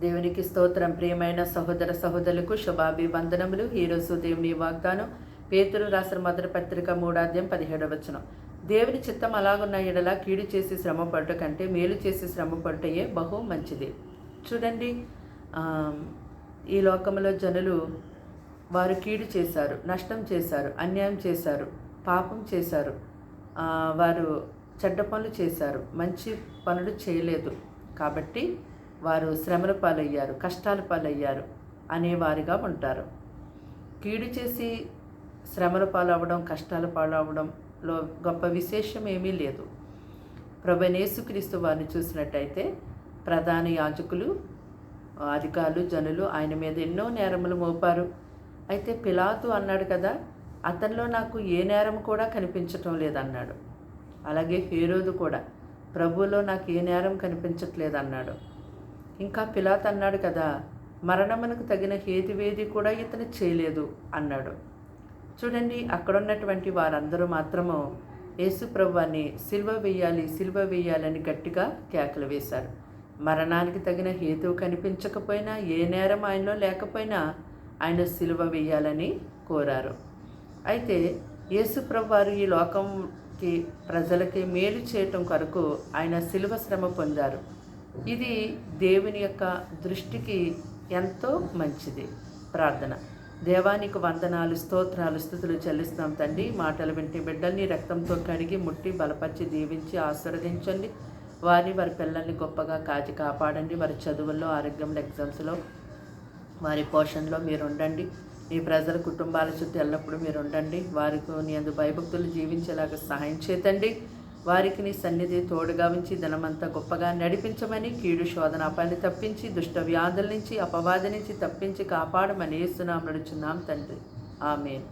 దేవునికి స్తోత్రం. ప్రియమైన సహోదర సహోదరులకు శుభాభివందనములు. ఈరోజు దేవుని వాగ్దానం పేతురు రాసిన మొదటి పత్రిక 3:17. దేవుని చిత్తం అలాగున్న ఎడల కీడు చేసి శ్రమ పడుట కంటే మేలు చేసి శ్రమ పడుటయే బహు మంచిది. చూడండి, ఈ లోకంలో జనులు వారు కీడు చేశారు, నష్టం చేశారు, అన్యాయం చేశారు, పాపం చేశారు, వారు చెడ్డ పనులు చేశారు, మంచి పనులు చేయలేదు. కాబట్టి వారు శ్రమల పాలయ్యారు, కష్టాల పాలయ్యారు అనేవారిగా ఉంటారు. కీడు చేసి శ్రమల పాలవడం, కష్టాల పాలవడంలో గొప్ప విశేషం ఏమీ లేదు. ప్రభువైన యేసుక్రీస్తు వారిని చూసినట్టయితే ప్రధాన యాజకులు, అధికారులు, జనులు ఆయన మీద ఎన్నో నేరములు మోపారు. అయితే పిలాతు అన్నాడు కదా, అతనిలో నాకు ఏ నేరం కూడా కనిపించటం లేదన్నాడు. అలాగే హేరోదు కూడా ప్రభువులో నాకు ఏ నేరం కనిపించట్లేదన్నాడు. ఇంకా పిలాతు అన్నాడు కదా, మరణమునకు తగిన హేతువేది కూడా ఇతను చేయలేదు అన్నాడు. చూడండి, అక్కడున్నటువంటి వారందరూ మాత్రము యేసు ప్రభువాన్ని సిలువ వేయాలని గట్టిగా కేకలు వేశారు. మరణానికి తగిన హేతువు కనిపించకపోయినా, ఏ నేరం ఆయనలో లేకపోయినా ఆయన సిలువ వేయాలని కోరారు. అయితే యేసు ప్రభువారు ఈ లోకంకి ప్రజలకి మేలు చేయటం కొరకు ఆయన సిలువ శ్రమ పొందారు. ఇది దేవుని యొక్క దృష్టికి ఎంతో మంచిది. ప్రార్థన. దేవానికి వందనాలు, స్తోత్రాలు, స్తుతులు చెల్లిస్తున్నాం తండ్రి. మాటలు వింటే బిడ్డల్ని రక్తంతో కడిగి ముట్టి బలపరిచి దీవించి ఆశీర్వదించండి. వారి పిల్లల్ని గొప్పగా కాచి కాపాడండి. వారి చదువుల్లో, ఆరోగ్యంలో, ఎగ్జామ్స్లో, వారి పోషణలో మీరు ఉండండి. మీ ప్రజల కుటుంబాల చుట్టూ ఎల్లప్పుడూ మీరు ఉండండి. వారికి నీ యందు భయభక్తులు జీవించేలాగా సహాయం చేతండి. వారికి నీ సన్నిధి తోడుగా ఉంచి దినమంతా గొప్పగా నడిపించమని, కీడు శోధన అపాయాన్ని తప్పించి, దుష్ట వ్యాధుల నుంచి, అపవాది నుంచి తప్పించి కాపాడమని యేసు నామమున అడుగుచున్నాం తండ్రి. ఆమేన్.